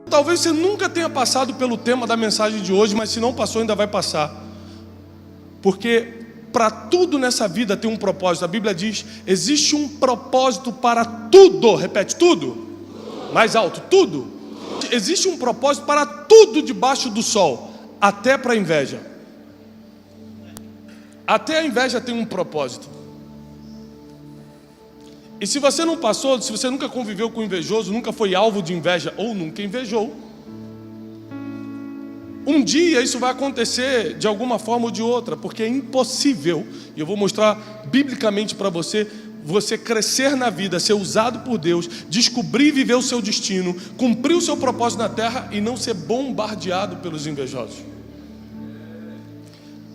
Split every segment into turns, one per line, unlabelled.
Talvez você nunca tenha passado pelo tema da mensagem de hoje, mas se não passou, ainda vai passar. Porque para tudo nessa vida tem um propósito. A Bíblia diz: existe um propósito para tudo. Repete, tudo. Mais alto, tudo. Existe um propósito para tudo debaixo do sol, até para a inveja. Até a inveja tem um propósito. E se você não passou, se você nunca conviveu com invejoso, nunca foi alvo de inveja ou nunca invejou, um dia isso vai acontecer de alguma forma ou de outra, porque é impossível, e eu vou mostrar biblicamente para você, você crescer na vida, ser usado por Deus, descobrir e viver o seu destino, cumprir o seu propósito na terra e não ser bombardeado pelos invejosos.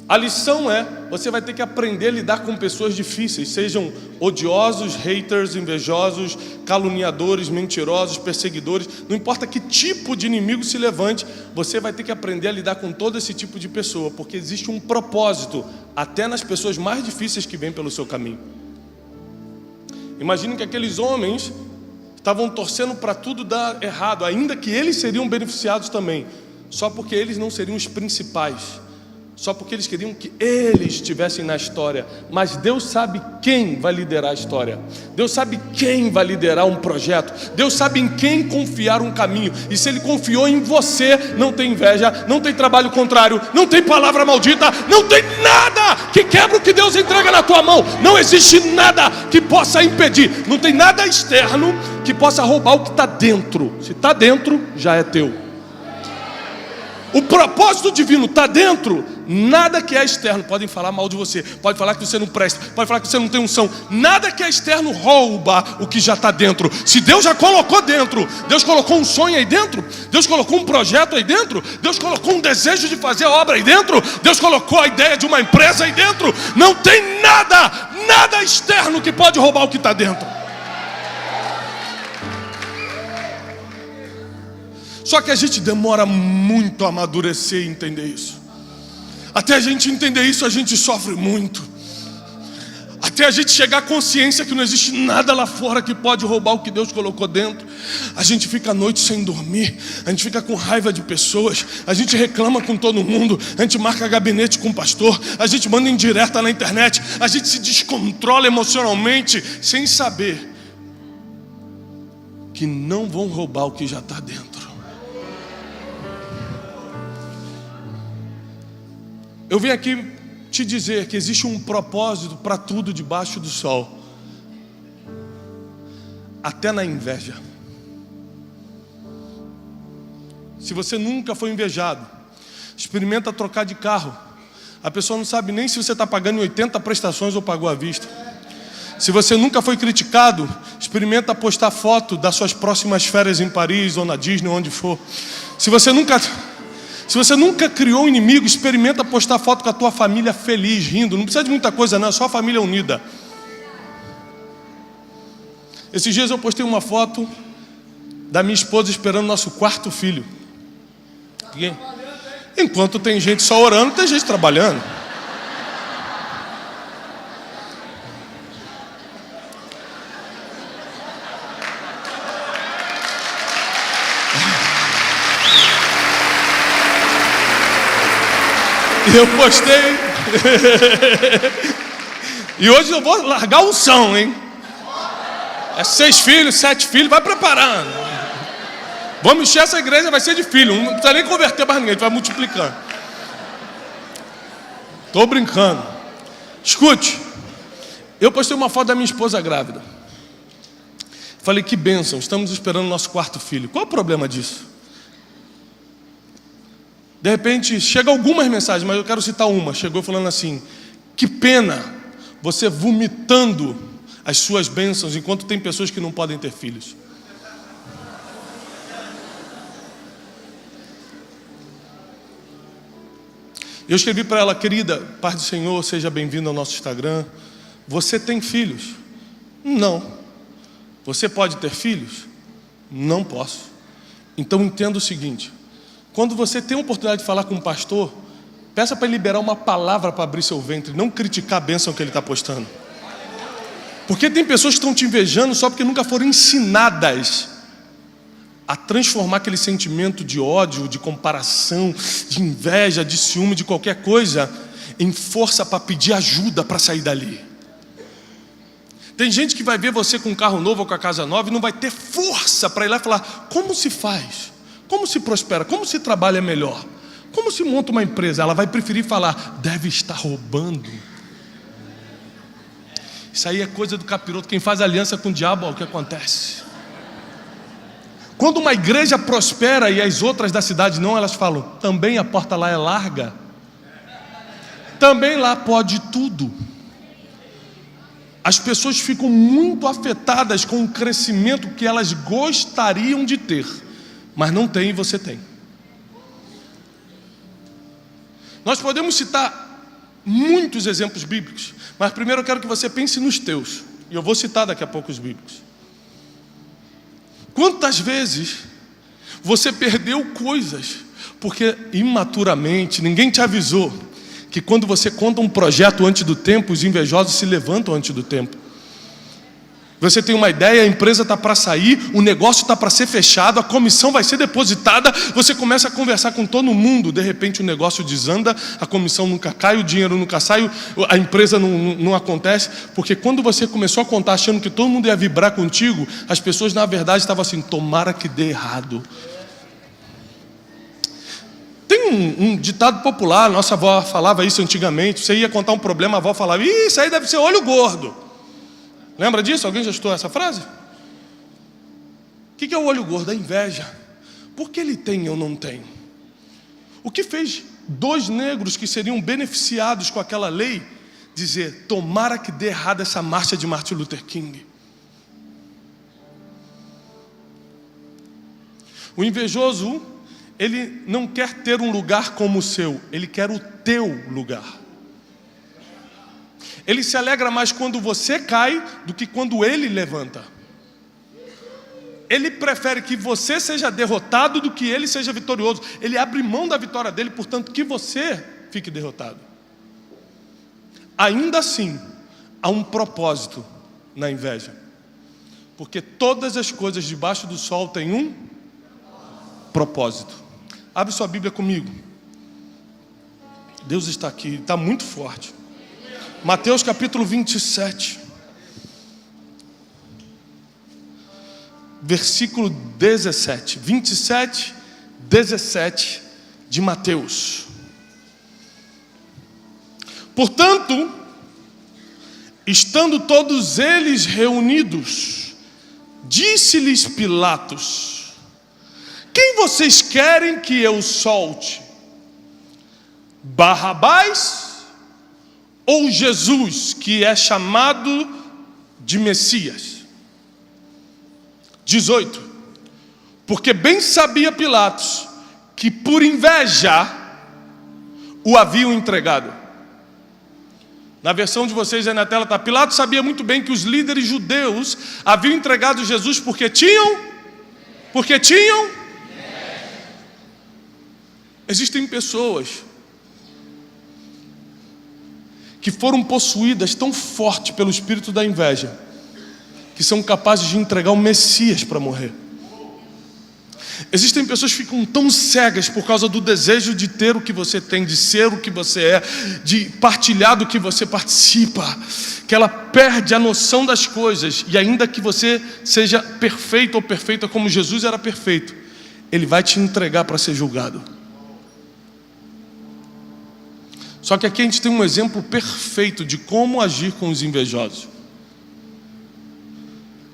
A lição é, você vai ter que aprender a lidar com pessoas difíceis, sejam odiosos, haters, invejosos, caluniadores, mentirosos, perseguidores, não importa que tipo de inimigo se levante, você vai ter que aprender a lidar com todo esse tipo de pessoa, porque existe um propósito, até nas pessoas mais difíceis que vêm pelo seu caminho. Imagine que aqueles homens estavam torcendo para tudo dar errado, ainda que eles seriam beneficiados também, só porque eles não seriam os principais. Só porque eles queriam que eles estivessem na história. Mas Deus sabe quem vai liderar a história. Deus sabe quem vai liderar um projeto. Deus sabe em quem confiar um caminho. E se Ele confiou em você, não tem inveja, não tem trabalho contrário, não tem palavra maldita, não tem nada que quebra o que Deus entrega na tua mão. Não existe nada que possa impedir. Não tem nada externo que possa roubar o que está dentro. Se está dentro, já é teu. O propósito divino está dentro. Nada que é externo, podem falar mal de você, pode falar que você não presta, pode falar que você não tem unção. Nada que é externo rouba o que já está dentro. Se Deus já colocou dentro, Deus colocou um sonho aí dentro, Deus colocou um projeto aí dentro, Deus colocou um desejo de fazer a obra aí dentro, Deus colocou a ideia de uma empresa aí dentro. Não tem nada externo que pode roubar o que está dentro. Só que a gente demora muito a amadurecer e entender isso. Até a gente entender isso, a gente sofre muito. Até a gente chegar à consciência que não existe nada lá fora que pode roubar o que Deus colocou dentro. A gente fica a noite sem dormir, a gente fica com raiva de pessoas, a gente reclama com todo mundo, a gente marca gabinete com o pastor, a gente manda indireta na internet, a gente se descontrola emocionalmente, sem saber que não vão roubar o que já está dentro. Eu vim aqui te dizer que existe um propósito para tudo debaixo do sol, até na inveja. Se você nunca foi invejado, experimenta trocar de carro. A pessoa não sabe nem se você está pagando em 80 prestações ou pagou à vista. Se você nunca foi criticado, experimenta postar foto das suas próximas férias em Paris ou na Disney, onde for. Se você nunca criou um inimigo, experimenta postar foto com a tua família feliz, rindo. Não precisa de muita coisa não, é só a família unida. Esses dias eu postei uma foto da minha esposa esperando nosso quarto filho. Enquanto tem gente só orando, tem gente trabalhando. E eu postei. E hoje eu vou largar o unção, hein? É 6 filhos, 7 filhos, vai preparando. Vamos encher essa igreja, vai ser de filho. Não precisa nem converter mais ninguém, a gente vai multiplicando. Estou brincando. Escute, eu postei uma foto da minha esposa grávida. Falei, que bênção, estamos esperando nosso quarto filho. Qual é o problema disso? De repente, chega algumas mensagens, mas eu quero citar uma. Chegou falando assim, que pena você vomitando as suas bênçãos, enquanto tem pessoas que não podem ter filhos. Eu escrevi para ela, querida, paz do Senhor, seja bem-vindo ao nosso Instagram. Você tem filhos? Não. Você pode ter filhos? Não posso. Então entenda o seguinte. Quando você tem a oportunidade de falar com um pastor, peça para ele liberar uma palavra para abrir seu ventre, não criticar a bênção que ele está postando. Porque tem pessoas que estão te invejando só porque nunca foram ensinadas a transformar aquele sentimento de ódio, de comparação, de inveja, de ciúme, de qualquer coisa, em força para pedir ajuda para sair dali. Tem gente que vai ver você com um carro novo ou com a casa nova e não vai ter força para ir lá e falar: como se faz? Como se prospera? Como se trabalha melhor? Como se monta uma empresa? Ela vai preferir falar: deve estar roubando. Isso aí é coisa do capiroto. Quem faz aliança com o diabo, olha o que acontece. Quando uma igreja prospera e as outras da cidade não, elas falam: também a porta lá é larga, também lá pode tudo. As pessoas ficam muito afetadas com o crescimento que elas gostariam de ter, mas não tem e você tem. Nós podemos citar muitos exemplos bíblicos, mas primeiro eu quero que você pense nos teus, e eu vou citar daqui a pouco os bíblicos. Quantas vezes você perdeu coisas porque imaturamente ninguém te avisou que quando você conta um projeto antes do tempo, os invejosos se levantam antes do tempo. Você tem uma ideia, a empresa está para sair, o negócio está para ser fechado, a comissão vai ser depositada, você começa a conversar com todo mundo, de repente o negócio desanda, a comissão nunca cai, o dinheiro nunca sai, a empresa não acontece, porque quando você começou a contar achando que todo mundo ia vibrar contigo, as pessoas na verdade estavam assim: tomara que dê errado. Tem um ditado popular, nossa avó falava isso antigamente, você ia contar um problema, a avó falava: ih, isso aí deve ser olho gordo. Lembra disso? Alguém já escutou essa frase? O que é o olho gordo? A inveja. Por que ele tem e eu não tenho? O que fez dois negros que seriam beneficiados com aquela lei dizer: tomara que dê errado essa marcha de Martin Luther King? O invejoso, ele não quer ter um lugar como o seu, ele quer o teu lugar. Ele se alegra mais quando você cai do que quando ele levanta. Ele prefere que você seja derrotado do que ele seja vitorioso. Ele abre mão da vitória dele, portanto que você fique derrotado. Ainda assim, há um propósito na inveja, porque todas as coisas debaixo do sol têm um propósito. Abre sua Bíblia comigo. Deus está aqui, está muito forte. Mateus capítulo 27, versículo 17, 27, 17 de Mateus. Portanto, estando todos eles reunidos, disse-lhes Pilatos: quem vocês querem que eu solte? Barrabás ou Jesus, que é chamado de Messias? 18. Porque bem sabia Pilatos que por inveja o haviam entregado. Na versão de vocês aí na tela está: Pilatos sabia muito bem que os líderes judeus haviam entregado Jesus porque tinham. Existem pessoas que foram possuídas tão forte pelo espírito da inveja, que são capazes de entregar o Messias para morrer. Existem pessoas que ficam tão cegas por causa do desejo de ter o que você tem, de ser o que você é, de partilhar do que você participa, que ela perde a noção das coisas. E ainda que você seja perfeito ou perfeita como Jesus era perfeito, Ele vai te entregar para ser julgado. Só que aqui a gente tem um exemplo perfeito de como agir com os invejosos.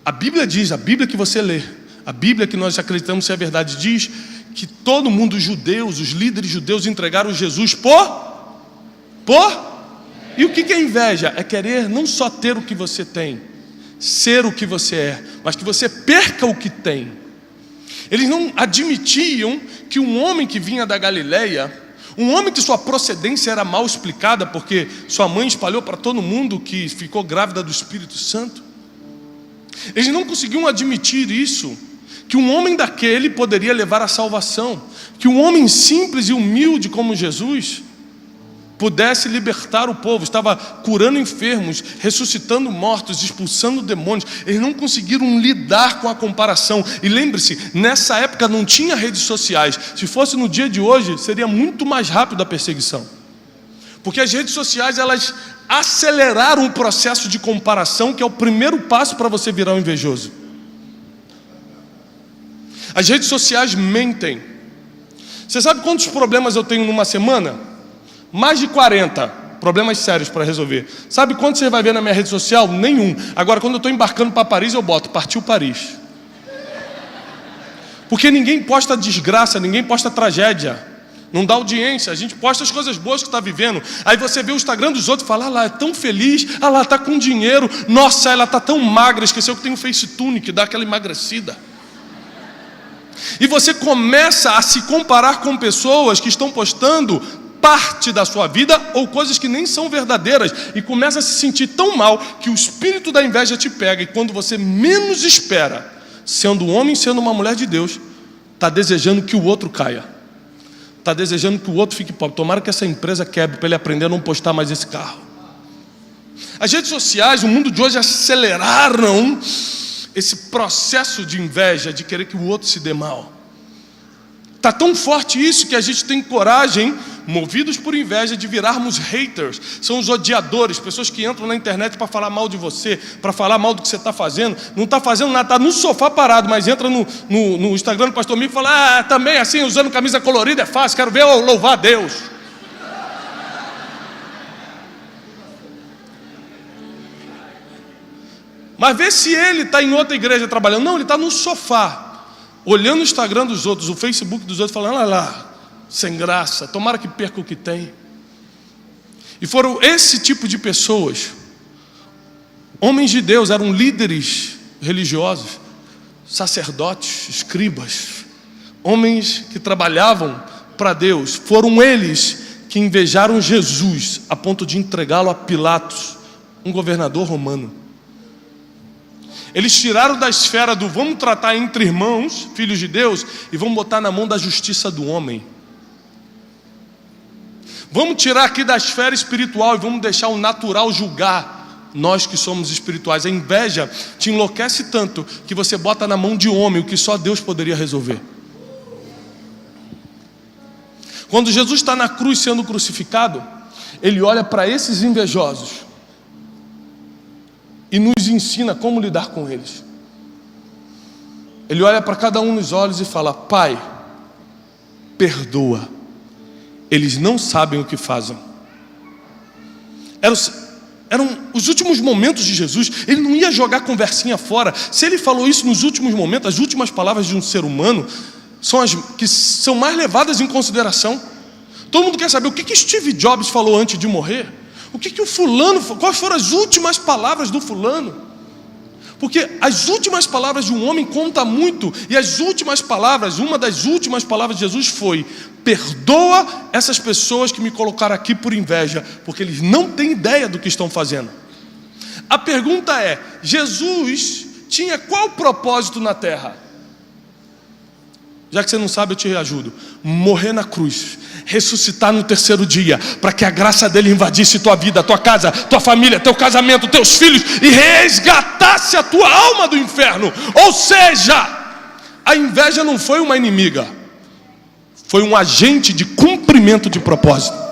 A Bíblia diz, a Bíblia que você lê, a Bíblia que nós acreditamos ser a verdade, diz que todo mundo, os judeus, os líderes judeus entregaram Jesus E o que é inveja? É querer não só ter o que você tem, ser o que você é, mas que você perca o que tem. Eles não admitiam que um homem que vinha da Galileia, um homem que sua procedência era mal explicada, porque sua mãe espalhou para todo mundo que ficou grávida do Espírito Santo. Eles não conseguiam admitir isso, que um homem daquele poderia levar à salvação, que um homem simples e humilde como Jesus pudesse libertar o povo, estava curando enfermos, ressuscitando mortos, expulsando demônios. Eles não conseguiram lidar com a comparação. E lembre-se, nessa época não tinha redes sociais. Se fosse no dia de hoje, seria muito mais rápido a perseguição. Porque as redes sociais, elas aceleraram o processo de comparação, que é o primeiro passo para você virar um invejoso. As redes sociais mentem. Você sabe quantos problemas eu tenho numa semana? Mais de 40 problemas sérios para resolver. Sabe quantos você vai ver na minha rede social? Nenhum. Agora, quando eu estou embarcando para Paris, eu boto: partiu Paris. Porque ninguém posta desgraça, ninguém posta tragédia. Não dá audiência, a gente posta as coisas boas que está vivendo. Aí você vê o Instagram dos outros e fala: ah lá, é tão feliz, ah lá, está com dinheiro, nossa, ela está tão magra, esqueceu que tem um FaceTune que dá aquela emagrecida. E você começa a se comparar com pessoas que estão postando parte da sua vida ou coisas que nem são verdadeiras, e começa a se sentir tão mal que o espírito da inveja te pega, e quando você menos espera, sendo um homem, sendo uma mulher de Deus, está desejando que o outro caia, está desejando que o outro fique pobre. Tomara que essa empresa quebre para ele aprender a não postar mais esse carro. As redes sociais, o mundo de hoje, aceleraram esse processo de inveja, de querer que o outro se dê mal. Está tão forte isso que a gente tem coragem, movidos por inveja, de virarmos haters. São os odiadores, pessoas que entram na internet para falar mal de você, para falar mal do que você está fazendo. Não está fazendo nada, está no sofá parado, mas entra no Instagram do pastor Mico e fala: ah, também assim, usando camisa colorida é fácil, quero ver eu louvar a Deus. Mas vê se ele está em outra igreja trabalhando. Não, ele está no sofá, olhando o Instagram dos outros, o Facebook dos outros, falando: olha lá, sem graça, tomara que perca o que tem. E foram esse tipo de pessoas, homens de Deus, eram líderes religiosos, sacerdotes, escribas, homens que trabalhavam para Deus. Foram eles que invejaram Jesus a ponto de entregá-lo a Pilatos, um governador romano. Eles tiraram da esfera do vamos tratar entre irmãos, filhos de Deus, e vamos botar na mão da justiça do homem. Vamos tirar aqui da esfera espiritual e vamos deixar o natural julgar nós que somos espirituais. A inveja te enlouquece tanto que você bota na mão de homem o que só Deus poderia resolver. Quando Jesus está na cruz sendo crucificado, ele olha para esses invejosos e nos ensina como lidar com eles. Ele olha para cada um nos olhos e fala: Pai, perdoa, eles não sabem o que fazem. Eram os últimos momentos de Jesus. Ele não ia jogar conversinha fora. Se ele falou isso nos últimos momentos, as últimas palavras de um ser humano são as que são mais levadas em consideração. Todo mundo quer saber o que Steve Jobs falou antes de morrer. O que o fulano, quais foram as últimas palavras do fulano? Porque as últimas palavras de um homem contam muito. E as últimas palavras, uma das últimas palavras de Jesus foi: perdoa essas pessoas que me colocaram aqui por inveja, porque eles não têm ideia do que estão fazendo. A pergunta é: Jesus tinha qual propósito na terra? Já que você não sabe, eu te ajudo. Morrer na cruz, ressuscitar no terceiro dia, para que a graça dele invadisse tua vida, tua casa, tua família, teu casamento, teus filhos, e resgatasse a tua alma do inferno. Ou seja, a inveja não foi uma inimiga, foi um agente de cumprimento de propósito.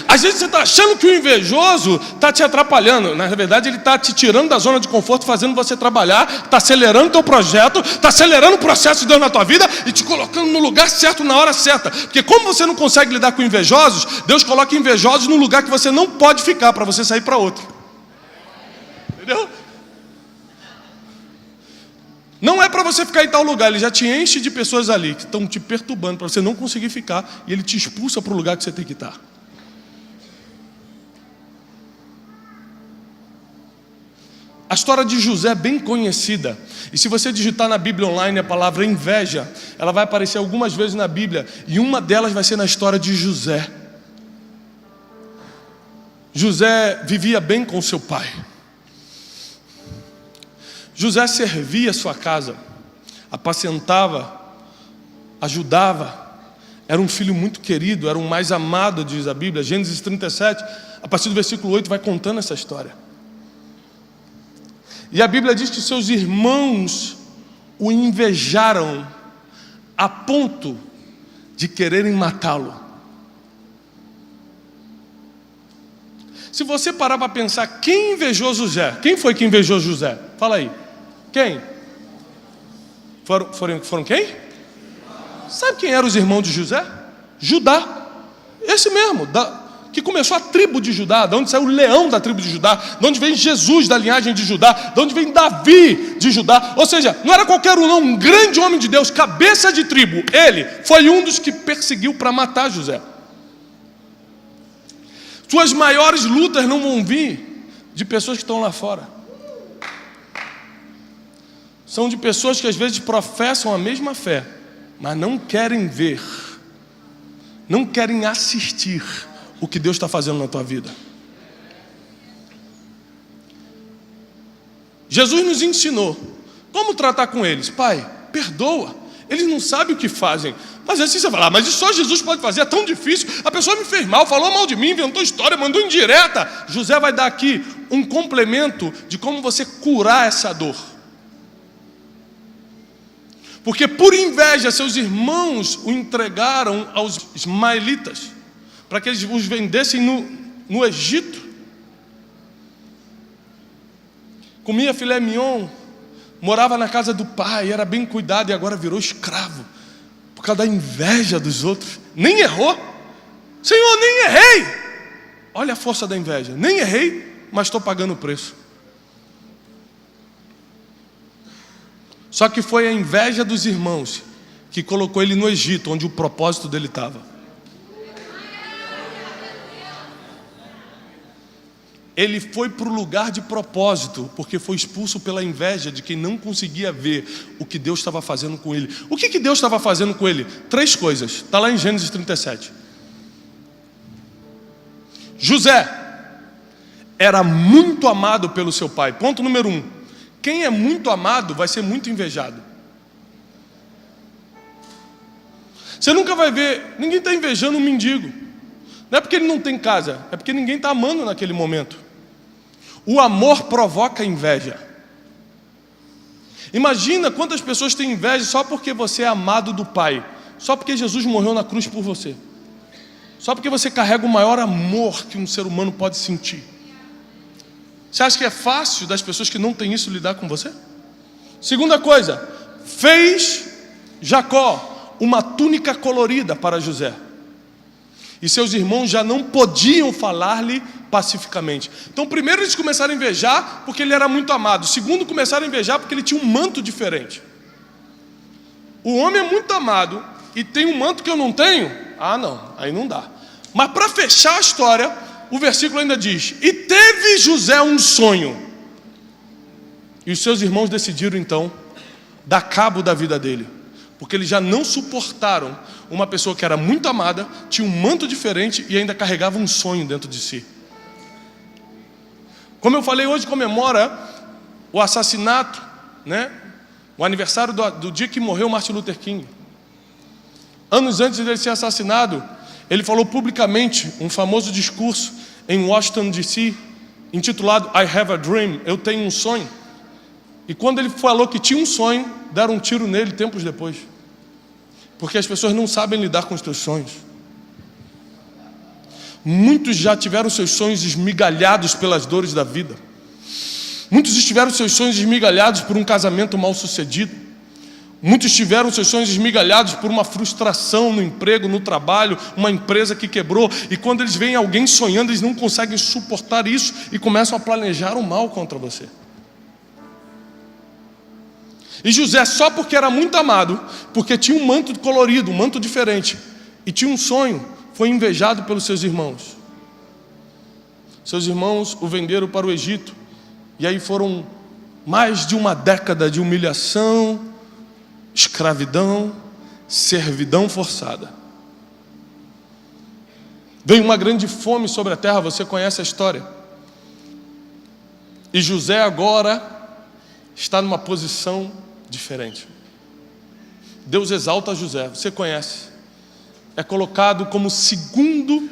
Às vezes você está achando que o invejoso está te atrapalhando. Na verdade, ele está te tirando da zona de conforto, fazendo você trabalhar, está acelerando o teu projeto, está acelerando o processo de Deus na tua vida e te colocando no lugar certo, na hora certa. Porque como você não consegue lidar com invejosos, Deus coloca invejosos no lugar que você não pode ficar, para você sair para outro. Entendeu? Não é para você ficar em tal lugar, ele já te enche de pessoas ali que estão te perturbando para você não conseguir ficar, e ele te expulsa para o lugar que você tem que estar. A história de José é bem conhecida. E se você digitar na Bíblia online a palavra inveja, ela vai aparecer algumas vezes na Bíblia. E uma delas vai ser na história de José. José vivia bem com seu pai. José servia a sua casa, apacentava, ajudava, era um filho muito querido, era o mais amado, diz a Bíblia. Gênesis 37, a partir do versículo 8, vai contando essa história. E a Bíblia diz que seus irmãos o invejaram a ponto de quererem matá-lo. Se você parar para pensar, quem invejou José? Quem foi que invejou José? Fala aí. Quem? Foram quem? Sabe quem eram os irmãos de José? Judá. Esse mesmo, que começou a tribo de Judá, de onde saiu o leão da tribo de Judá, de onde vem Jesus da linhagem de Judá, de onde vem Davi de Judá. Ou seja, não era qualquer um não, um grande homem de Deus, cabeça de tribo. Ele foi um dos que perseguiu para matar José. Suas maiores lutas não vão vir de pessoas que estão lá fora. São de pessoas que às vezes professam a mesma fé, mas não querem ver, não querem assistir o que Deus está fazendo na tua vida. Jesus nos ensinou como tratar com eles. Pai, perdoa, eles não sabem o que fazem. Mas assim você fala, mas isso só Jesus pode fazer, é tão difícil. A pessoa me fez mal, falou mal de mim, inventou história, mandou indireta. José vai dar aqui um complemento de como você curar essa dor. Porque por inveja seus irmãos o entregaram aos ismaelitas, para que eles os vendessem no Egito. Comia filé mignon, morava na casa do pai, era bem cuidado e agora virou escravo, por causa da inveja dos outros. Nem errou. Senhor, nem errei. Olha a força da inveja. Nem errei, mas estou pagando o preço. Só que foi a inveja dos irmãos que colocou ele no Egito, onde o propósito dele estava. Ele foi para o lugar de propósito, porque foi expulso pela inveja de quem não conseguia ver o que Deus estava fazendo com ele. O que Deus estava fazendo com ele? 3 coisas, está lá em Gênesis 37. José era muito amado pelo seu pai. Ponto número 1. Quem é muito amado vai ser muito invejado. Você nunca vai ver, ninguém está invejando um mendigo. Não é porque ele não tem casa, é porque ninguém está amando naquele momento. O amor provoca inveja. Imagina quantas pessoas têm inveja só porque você é amado do Pai, só porque Jesus morreu na cruz por você, só porque você carrega o maior amor que um ser humano pode sentir. Você acha que é fácil das pessoas que não têm isso lidar com você? Segunda coisa, fez Jacó uma túnica colorida para José. E seus irmãos já não podiam falar-lhe pacificamente. Então primeiro eles começaram a invejar porque ele era muito amado. Segundo, começaram a invejar porque ele tinha um manto diferente. O homem é muito amado e tem um manto que eu não tenho? Ah não, aí não dá. Mas para fechar a história, o versículo ainda diz: e teve José um sonho. E os seus irmãos decidiram então dar cabo da vida dele, porque eles já não suportaram uma pessoa que era muito amada, tinha um manto diferente e ainda carregava um sonho dentro de si. Como eu falei, hoje comemora o assassinato, né? O aniversário do dia que morreu Martin Luther King. Anos antes de ele ser assassinado, ele falou publicamente um famoso discurso em Washington, D.C., intitulado I Have a Dream, eu tenho um sonho. E quando ele falou que tinha um sonho, deram um tiro nele tempos depois. Porque as pessoas não sabem lidar com os teus sonhos. Muitos já tiveram seus sonhos esmigalhados pelas dores da vida. Muitos tiveram seus sonhos esmigalhados por um casamento mal sucedido. Muitos tiveram seus sonhos esmigalhados por uma frustração no emprego, no trabalho, uma empresa que quebrou. E quando eles veem alguém sonhando, eles não conseguem suportar isso e começam a planejar o mal contra você. E José, só porque era muito amado, porque tinha um manto colorido, um manto diferente, e tinha um sonho, foi invejado pelos seus irmãos. Seus irmãos o venderam para o Egito, e aí foram mais de uma década de humilhação, escravidão, servidão forçada. Veio uma grande fome sobre a terra, você conhece a história. E José agora está numa posição diferente. Deus exalta José, você conhece. é colocado como segundo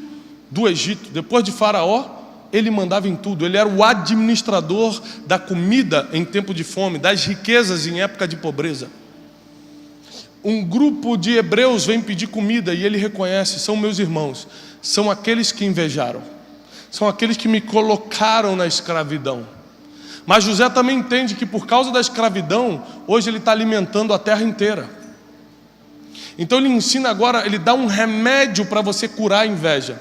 do Egito. Depois de Faraó, ele mandava em tudo. Ele era o administrador da comida em tempo de fome, das riquezas em época de pobreza. Um grupo de hebreus vem pedir comida e ele reconhece: são meus irmãos, são aqueles que invejaram, são aqueles que me colocaram na escravidão. Mas José também entende que por causa da escravidão, hoje ele está alimentando a terra inteira. Então ele ensina agora, ele dá um remédio para você curar a inveja.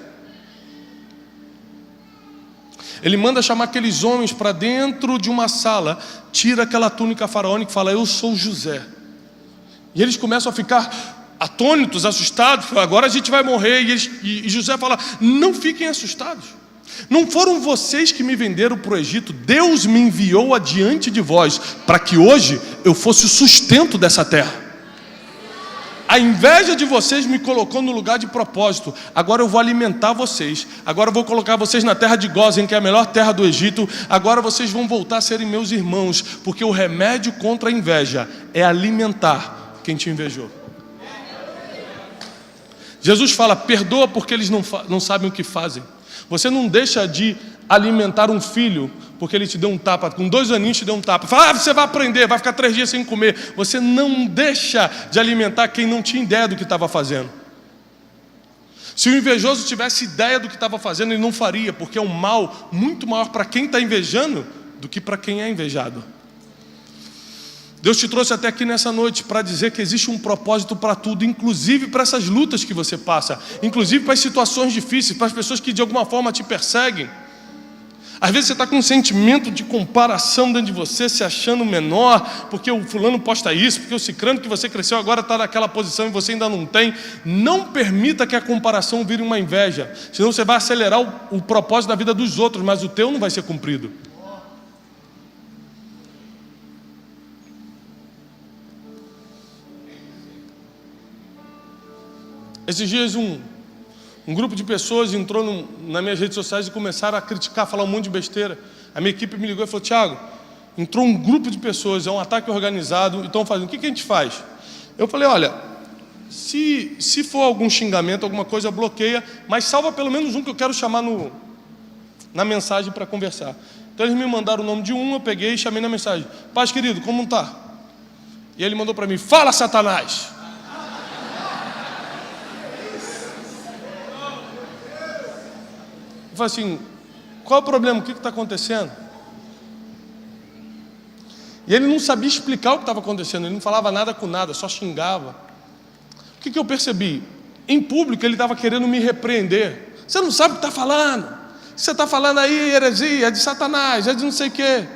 Ele manda chamar aqueles homens para dentro de uma sala, tira aquela túnica faraônica e fala: eu sou José. E eles começam a ficar atônitos, assustados. Agora a gente vai morrer. E José fala: não fiquem assustados. Não foram vocês que me venderam para o Egito. Deus me enviou adiante de vós para que hoje eu fosse o sustento dessa terra. A inveja de vocês me colocou no lugar de propósito. Agora eu vou alimentar vocês. Agora eu vou colocar vocês na terra de Gósen, que é a melhor terra do Egito. Agora vocês vão voltar a serem meus irmãos, porque o remédio contra a inveja é alimentar quem te invejou. Jesus fala: perdoa porque eles não sabem o que fazem. Você não deixa de alimentar um filho porque ele te deu um tapa, com 2 aninhos te deu um tapa. Fala: você vai aprender, vai ficar 3 dias sem comer. Você não deixa de alimentar quem não tinha ideia do que estava fazendo. Se o invejoso tivesse ideia do que estava fazendo, ele não faria, porque é um mal muito maior para quem está invejando do que para quem é invejado. Deus te trouxe até aqui nessa noite para dizer que existe um propósito para tudo, inclusive para essas lutas que você passa, inclusive para as situações difíceis, para as pessoas que de alguma forma te perseguem. Às vezes você está com um sentimento de comparação dentro de você, se achando menor, porque o fulano posta isso, porque o cicrano que você cresceu agora está naquela posição e você ainda não tem. Não permita que a comparação vire uma inveja, senão você vai acelerar o propósito da vida dos outros, mas o teu não vai ser cumprido. Esses dias um grupo de pessoas entrou nas minhas redes sociais e começaram a criticar, falar um monte de besteira. A minha equipe me ligou e falou: Thiago, entrou um grupo de pessoas, é um ataque organizado, e estão fazendo, o que a gente faz? Eu falei: olha, se for algum xingamento, alguma coisa, bloqueia, mas salva pelo menos um que eu quero chamar na mensagem para conversar. Então eles me mandaram o nome de um, eu peguei e chamei na mensagem: Paz querido, como está? E ele mandou para mim: fala, Satanás! Eu falei assim: qual é o problema? O que está acontecendo? E ele não sabia explicar o que estava acontecendo. Ele não falava nada com nada, só xingava. O que eu percebi? Em público ele estava querendo me repreender. Você não sabe o que está falando. Você está falando aí heresia, é de Satanás, é de não sei o quê.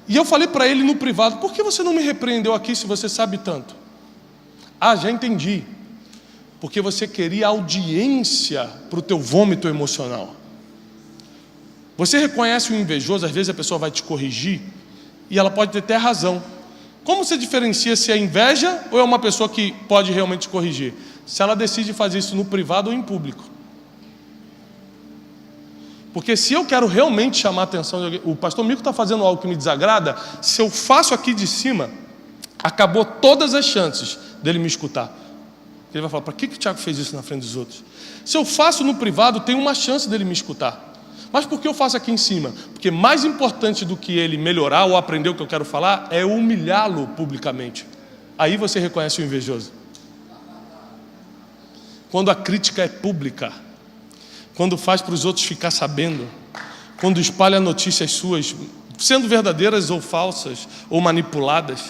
E eu falei para ele no privado: por que você não me repreendeu aqui se você sabe tanto? Ah, já entendi. Porque você queria audiência para o teu vômito emocional. Você reconhece o invejoso, às vezes a pessoa vai te corrigir e ela pode ter até razão. Como você diferencia se é inveja ou é uma pessoa que pode realmente te corrigir? Se ela decide fazer isso no privado ou em público. Porque se eu quero realmente chamar a atenção de alguém, o pastor Mico está fazendo algo que me desagrada, se eu faço aqui de cima, acabou todas as chances dele me escutar. Ele vai falar: para que o Thiago fez isso na frente dos outros? Se eu faço no privado, tem uma chance dele me escutar. Mas por que eu faço aqui em cima? Porque mais importante do que ele melhorar ou aprender o que eu quero falar é humilhá-lo publicamente. Aí você reconhece o invejoso. Quando a crítica é pública, quando faz para os outros ficar sabendo, quando espalha notícias suas, sendo verdadeiras ou falsas, ou manipuladas.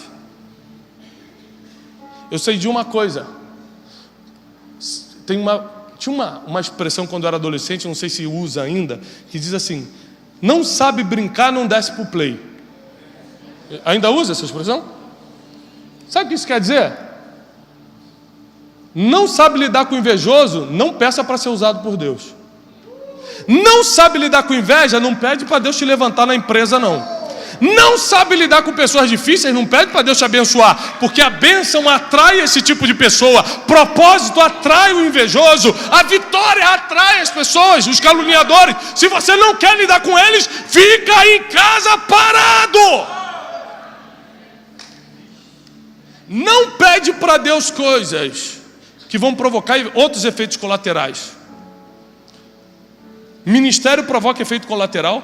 Eu sei de uma coisa. Tinha uma expressão quando eu era adolescente, não sei se usa ainda, que diz assim: não sabe brincar, não desce pro play. Ainda usa essa expressão? Sabe o que isso quer dizer? Não sabe lidar com o invejoso, não peça para ser usado por Deus. Não sabe lidar com inveja, não pede para Deus te levantar na empresa, não. Não sabe lidar com pessoas difíceis, não pede para Deus te abençoar, porque a bênção atrai esse tipo de pessoa, propósito atrai o invejoso, a vitória atrai as pessoas, os caluniadores. Se você não quer lidar com eles, fica em casa parado. Não pede para Deus coisas que vão provocar outros efeitos colaterais. Ministério provoca efeito colateral,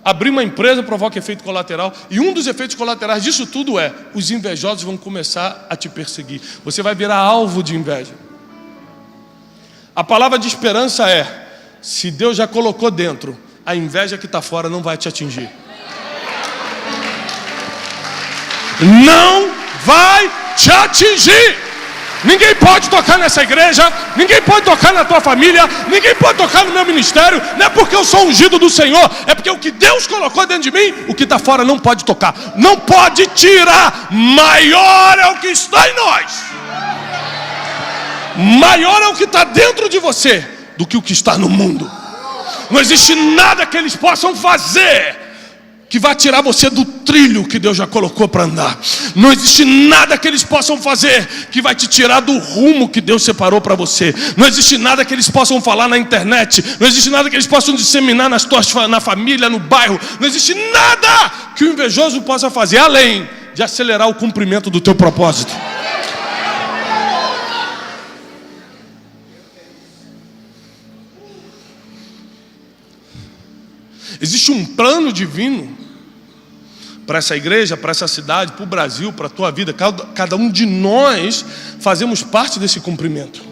abrir uma empresa provoca efeito colateral, e um dos efeitos colaterais disso tudo é: os invejosos vão começar a te perseguir. Você vai virar alvo de inveja. A palavra de esperança é: se Deus já colocou dentro, a inveja que está fora não vai te atingir. Não vai te atingir. Ninguém pode tocar nessa igreja, ninguém pode tocar na tua família, ninguém pode tocar no meu ministério. Não é porque eu sou ungido do Senhor, é porque o que Deus colocou dentro de mim, o que está fora não pode tocar, não pode tirar. Maior é o que está em nós, maior é o que está dentro de você do que o que está no mundo. Não existe nada que eles possam fazer que vai tirar você do trilho que Deus já colocou para andar. Não existe nada que eles possam fazer que vai te tirar do rumo que Deus separou para você. Não existe nada que eles possam falar na internet. Não existe nada que eles possam disseminar na família, no bairro. Não existe nada que o invejoso possa fazer além de acelerar o cumprimento do teu propósito. Existe um plano divino para essa igreja, para essa cidade, para o Brasil, para a tua vida. Cada um de nós fazemos parte desse cumprimento.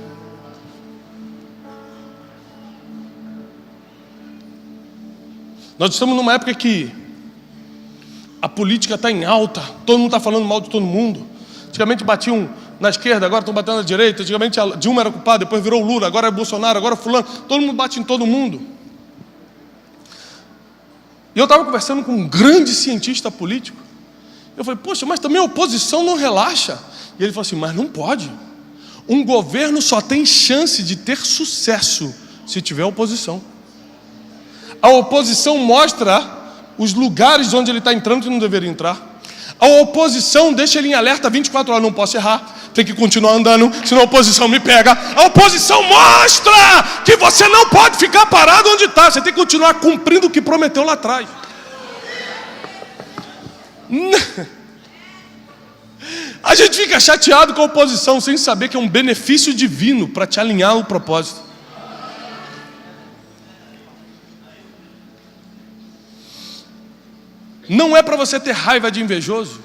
Nós estamos numa época que a política está em alta, todo mundo está falando mal de todo mundo. Antigamente batiam na esquerda, agora estão batendo na direita. Antigamente a Dilma era culpada, depois virou o Lula, agora é Bolsonaro, agora é fulano. Todo mundo bate em todo mundo. E eu estava conversando com um grande cientista político. Eu falei: poxa, mas também a oposição não relaxa. E ele falou assim: mas não pode. Um governo só tem chance de ter sucesso se tiver oposição. A oposição mostra os lugares onde ele está entrando e não deveria entrar. A oposição deixa ele em alerta 24 horas. Não posso errar, tem que continuar andando, senão a oposição me pega. A oposição mostra que você não pode ficar parado onde está. Você tem que continuar cumprindo o que prometeu lá atrás. A gente fica chateado com a oposição sem saber que é um benefício divino para te alinhar ao propósito. Não é para você ter raiva de invejoso.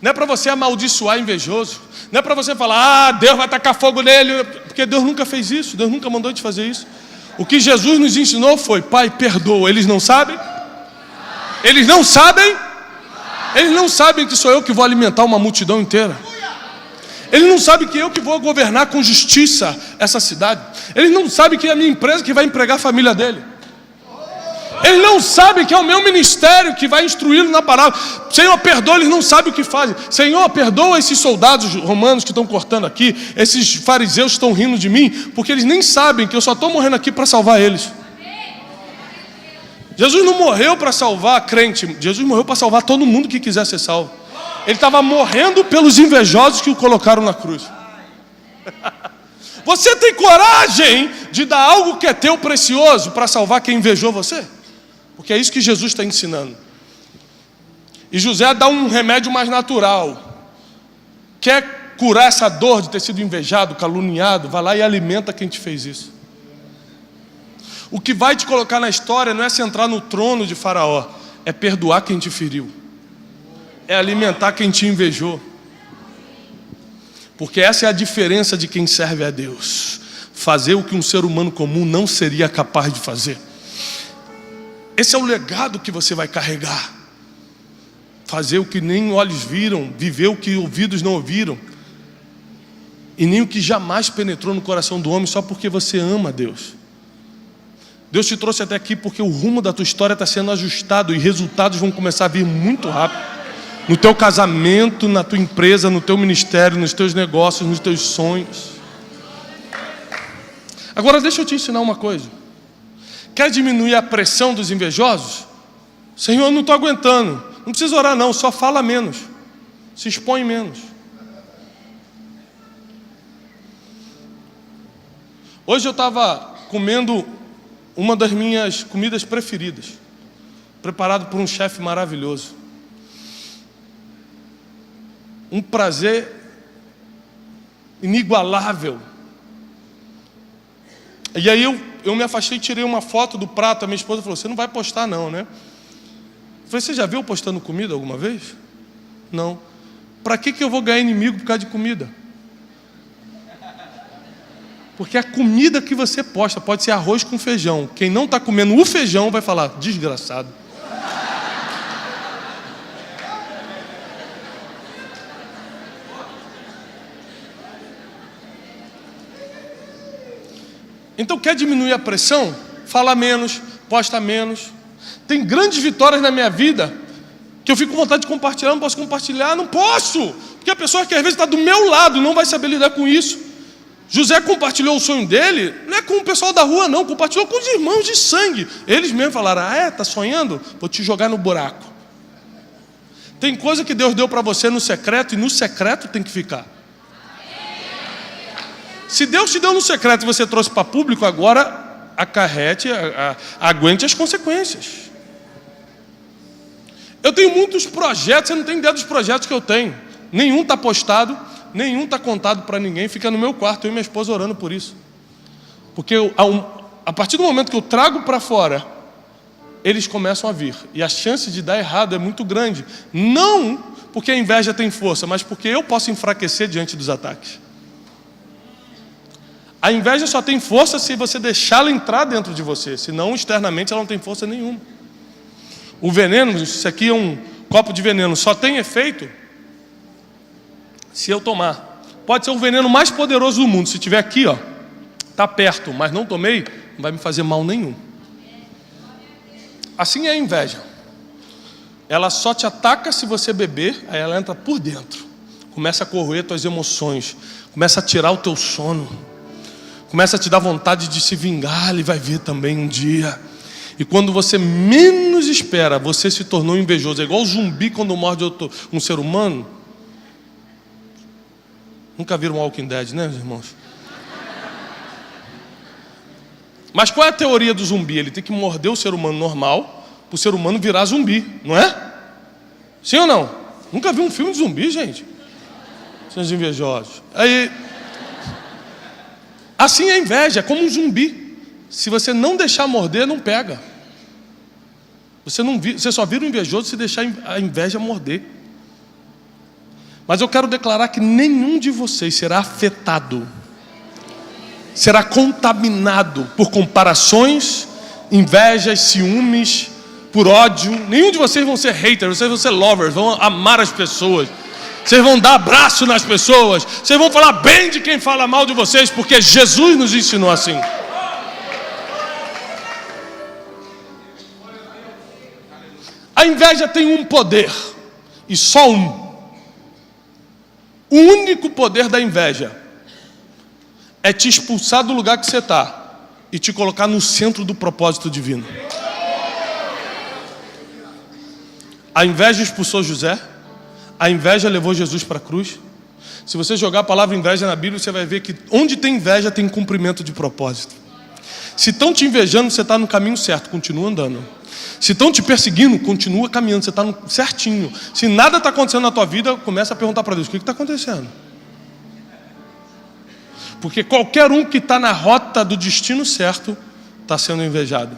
Não é para você amaldiçoar invejoso. Não é para você falar: ah, Deus vai tacar fogo nele. Porque Deus nunca fez isso. Deus nunca mandou te fazer isso. O que Jesus nos ensinou foi: Pai, perdoa. Eles não sabem? Eles não sabem? Eles não sabem que sou eu que vou alimentar uma multidão inteira. Eles não sabem que eu que vou governar com justiça essa cidade. Eles não sabem que é a minha empresa que vai empregar a família dele. Eles não sabem que é o meu ministério que vai instruí-lo na palavra. Senhor, perdoa, eles não sabem o que fazem. Senhor, perdoa esses soldados romanos que estão cortando aqui, esses fariseus que estão rindo de mim, porque eles nem sabem que eu só estou morrendo aqui para salvar eles. Jesus não morreu para salvar crente, Jesus morreu para salvar todo mundo que quiser ser salvo. Ele estava morrendo pelos invejosos que o colocaram na cruz. Você tem coragem de dar algo que é teu precioso para salvar quem invejou você? Porque é isso que Jesus está ensinando. E José dá um remédio mais natural. Quer curar essa dor de ter sido invejado, caluniado? Vai lá e alimenta quem te fez isso. O que vai te colocar na história não é sentar no trono de Faraó, é perdoar quem te feriu, é alimentar quem te invejou. Porque essa é a diferença de quem serve a Deus: fazer o que um ser humano comum não seria capaz de fazer. Esse é o legado que você vai carregar. Fazer o que nem olhos viram, viver o que ouvidos não ouviram, e nem o que jamais penetrou no coração do homem, só porque você ama a Deus. Deus te trouxe até aqui porque o rumo da tua história está sendo ajustado e resultados vão começar a vir muito rápido. No teu casamento, na tua empresa, no teu ministério, nos teus negócios, nos teus sonhos. Agora deixa eu te ensinar uma coisa. Quer diminuir a pressão dos invejosos? Senhor, eu não estou aguentando. Não precisa orar não, só fala menos. Se expõe menos. Hoje eu estava comendo uma das minhas comidas preferidas, preparado por um chefe maravilhoso. Um prazer inigualável E aí eu me afastei e tirei uma foto do prato. A minha esposa falou, você não vai postar não, né? Eu falei, você já viu eu postando comida alguma vez? Não. Para que eu vou ganhar inimigo por causa de comida? Porque a comida que você posta pode ser arroz com feijão. Quem não está comendo o feijão vai falar, desgraçado. Então quer diminuir a pressão? Fala menos, posta menos. Tem grandes vitórias na minha vida que eu fico com vontade de compartilhar, não posso compartilhar, não posso. Porque a pessoa que às vezes está do meu lado não vai saber lidar com isso. José compartilhou o sonho dele, não é com o pessoal da rua não, compartilhou com os irmãos de sangue. Eles mesmos falaram, tá sonhando? Vou te jogar no buraco. Tem coisa que Deus deu para você no secreto e no secreto tem que ficar. Se Deus te deu no secreto e você trouxe para público, agora acarrete, aguente as consequências. Eu tenho muitos projetos, você não tem ideia dos projetos que eu tenho. Nenhum está postado, nenhum está contado para ninguém, fica no meu quarto, eu e minha esposa orando por isso. Porque a partir do momento que eu trago para fora, eles começam a vir. E a chance de dar errado é muito grande. Não porque a inveja tem força, mas porque eu posso enfraquecer diante dos ataques. A inveja só tem força se você deixá-la entrar dentro de você, senão externamente ela não tem força nenhuma. O veneno, isso aqui é um copo de veneno, só tem efeito se eu tomar. Pode ser o veneno mais poderoso do mundo, se estiver aqui, está perto, mas não tomei, não vai me fazer mal nenhum. Assim é a inveja. Ela só te ataca se você beber, aí ela entra por dentro, começa a corroer tuas emoções, começa a tirar o teu sono, começa a te dar vontade de se vingar, ele vai ver também um dia. E quando você menos espera, você se tornou invejoso. É igual o zumbi quando morde um ser humano. Nunca viram Walking Dead, né, irmãos? Mas qual é a teoria do zumbi? Ele tem que morder o ser humano normal, para o ser humano virar zumbi, não é? Sim ou não? Nunca vi um filme de zumbi, gente? São invejosos. Aí, assim é a inveja, é como um zumbi. Se você não deixar morder, não pega. Você só vira um invejoso se deixar a inveja morder. Mas eu quero declarar que nenhum de vocês será afetado, será contaminado por comparações, invejas, ciúmes, por ódio. Nenhum de vocês vão ser haters, vocês vão ser lovers, vão amar as pessoas. Vocês vão dar abraço nas pessoas, vocês vão falar bem de quem fala mal de vocês, porque Jesus nos ensinou assim. A inveja tem um poder, e só um. O único poder da inveja é te expulsar do lugar que você está e te colocar no centro do propósito divino. A inveja expulsou José, a inveja levou Jesus para a cruz. Se você jogar a palavra inveja na Bíblia, você vai ver que onde tem inveja tem cumprimento de propósito. Se estão te invejando, você está no caminho certo, continua andando. Se estão te perseguindo, continua caminhando, você está certinho. Se nada está acontecendo na tua vida, começa a perguntar para Deus, o que está acontecendo? Porque qualquer um que está na rota do destino certo, está sendo invejado.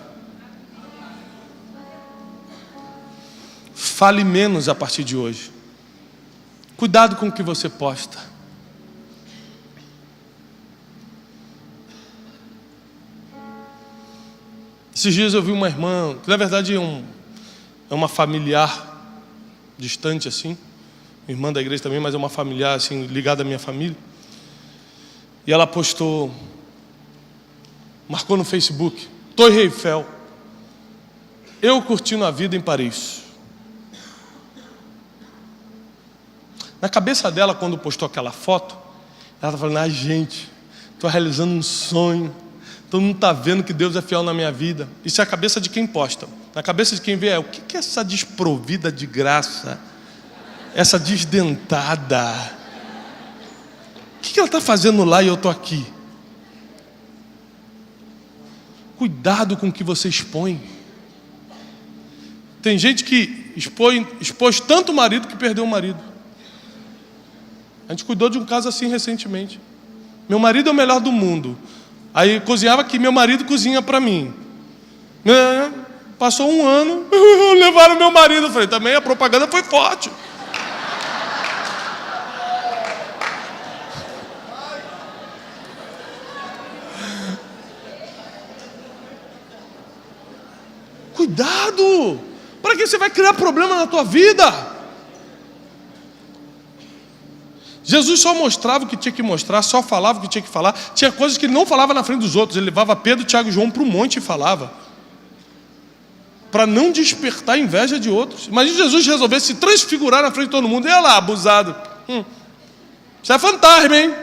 Fale menos a partir de hoje. Cuidado com o que você posta. Esses dias eu vi uma irmã, que na verdade é uma familiar distante assim, irmã da igreja também, mas é uma familiar assim, ligada à minha família. E ela postou, marcou no Facebook, Torre Eiffel, eu curtindo a vida em Paris. Na cabeça dela, quando postou aquela foto, ela estava falando, gente, estou realizando um sonho. Todo mundo está vendo que Deus é fiel na minha vida. Isso é a cabeça de quem posta. Na cabeça de quem vê o que é essa desprovida de graça? Essa desdentada? O que ela está fazendo lá e eu estou aqui? Cuidado com o que você expõe. Tem gente que expôs tanto o marido que perdeu o marido. A gente cuidou de um caso assim recentemente. Meu marido é o melhor do mundo. Aí cozinhava aqui, meu marido cozinha para mim. Passou um ano, levaram meu marido. Eu falei, também a propaganda foi forte. Cuidado! Para que você vai criar problema na tua vida? Jesus só mostrava o que tinha que mostrar, só falava o que tinha que falar. Tinha coisas que ele não falava na frente dos outros. Ele levava Pedro, Tiago e João para o monte e falava, para não despertar a inveja de outros. Imagina Jesus resolver se transfigurar na frente de todo mundo. E olha lá, abusado. Isso é fantasma, hein?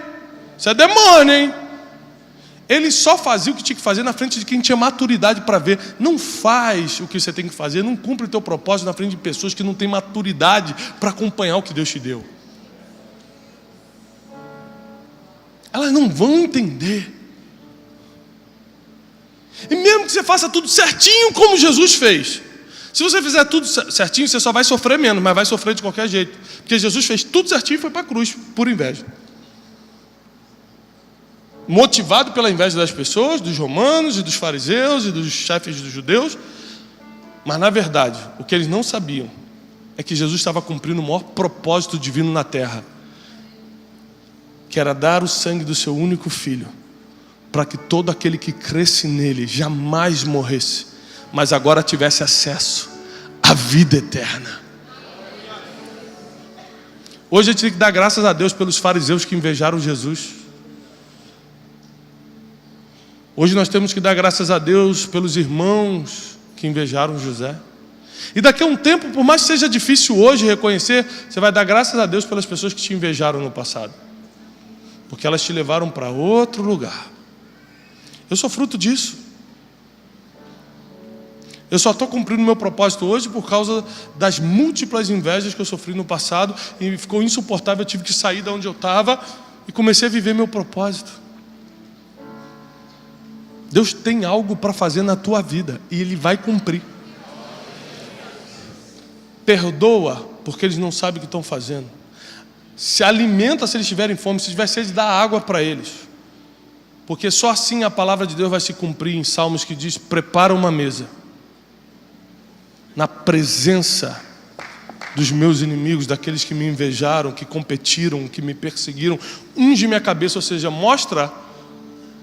Isso é demônio, hein? Ele só fazia o que tinha que fazer na frente de quem tinha maturidade para ver. Não faz o que você tem que fazer, não cumpre o teu propósito na frente de pessoas que não têm maturidade para acompanhar o que Deus te deu. Elas não vão entender. E mesmo que você faça tudo certinho como Jesus fez, se você fizer tudo certinho, você só vai sofrer menos, mas vai sofrer de qualquer jeito. Porque Jesus fez tudo certinho e foi para a cruz, por inveja. Motivado pela inveja das pessoas, dos romanos e dos fariseus e dos chefes dos judeus. Mas na verdade, o que eles não sabiam é que Jesus estava cumprindo o maior propósito divino na terra, que era dar o sangue do seu único filho, para que todo aquele que cresce nele jamais morresse, mas agora tivesse acesso à vida eterna. Hoje a gente tem que dar graças a Deus pelos fariseus que invejaram Jesus. Hoje nós temos que dar graças a Deus pelos irmãos que invejaram José. E daqui a um tempo, por mais que seja difícil hoje reconhecer, você vai dar graças a Deus pelas pessoas que te invejaram no passado, porque elas te levaram para outro lugar. Eu sou fruto disso. Eu só estou cumprindo o meu propósito hoje por causa das múltiplas invejas que eu sofri no passado, e ficou insuportável, eu tive que sair de onde eu estava e comecei a viver meu propósito. Deus tem algo para fazer na tua vida e Ele vai cumprir. Perdoa, porque eles não sabem o que estão fazendo. Se alimenta se eles tiverem fome, se tiver sede, dá água para eles. Porque só assim a palavra de Deus vai se cumprir em Salmos, que diz: prepara uma mesa na presença dos meus inimigos, daqueles que me invejaram, que competiram, que me perseguiram. Unge minha cabeça, ou seja, mostra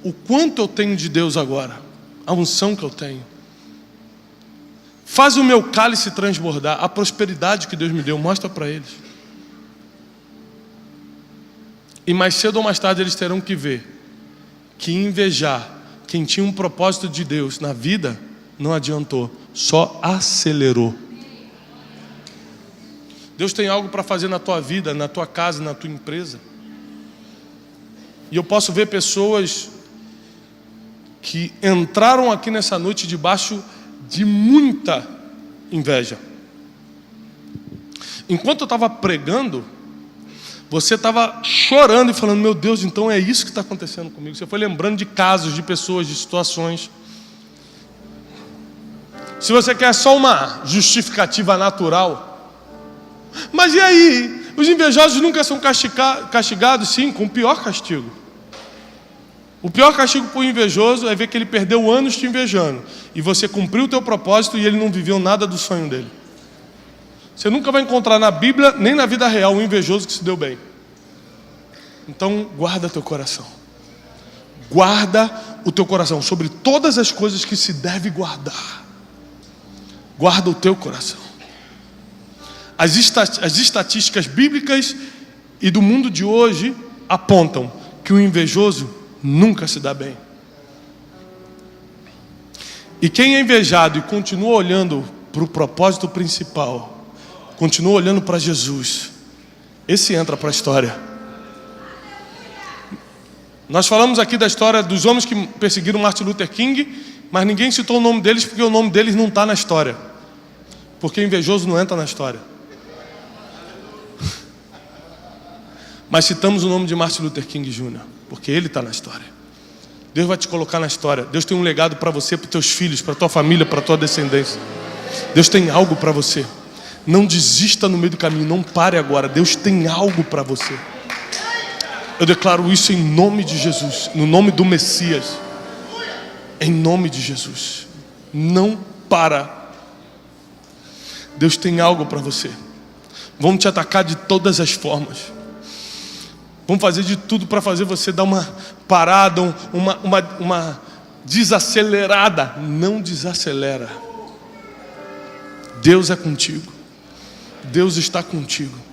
o quanto eu tenho de Deus agora, a unção que eu tenho. Faz o meu cálice transbordar, a prosperidade que Deus me deu, mostra para eles. E mais cedo ou mais tarde eles terão que ver que invejar quem tinha um propósito de Deus na vida não adiantou, só acelerou. Deus tem algo para fazer na tua vida, na tua casa, na tua empresa. E eu posso ver pessoas que entraram aqui nessa noite debaixo de muita inveja. Enquanto eu estava pregando, você estava chorando e falando: meu Deus, então é isso que está acontecendo comigo. Você foi lembrando de casos, de pessoas, de situações. Se você quer só uma justificativa natural, mas e aí? Os invejosos nunca são castigados? Sim, com o pior castigo. O pior castigo para o invejoso é ver que ele perdeu anos te invejando, e você cumpriu o teu propósito e ele não viveu nada do sonho dele. Você nunca vai encontrar na Bíblia, nem na vida real, um invejoso que se deu bem. Então guarda teu coração. Guarda o teu coração sobre todas as coisas que se deve guardar. Guarda o teu coração. As estatísticas bíblicas e do mundo de hoje apontam que o invejoso nunca se dá bem. E quem é invejado e continua olhando para o propósito principal, continua olhando para Jesus, esse entra para a história. Nós falamos aqui da história dos homens que perseguiram Martin Luther King, mas ninguém citou o nome deles porque o nome deles não está na história. Porque invejoso não entra na história. Mas citamos o nome de Martin Luther King Jr., porque ele está na história. Deus vai te colocar na história. Deus tem um legado para você, para os teus filhos, para a tua família, para a tua descendência. Deus tem algo para você. Não desista no meio do caminho, não pare agora. Deus tem algo para você. Eu declaro isso em nome de Jesus, no nome do Messias. Em nome de Jesus. Não para. Deus tem algo para você. Vamos te atacar de todas as formas. Vamos fazer de tudo para fazer você dar uma parada, uma desacelerada. Não desacelera. Deus é contigo. Deus está contigo.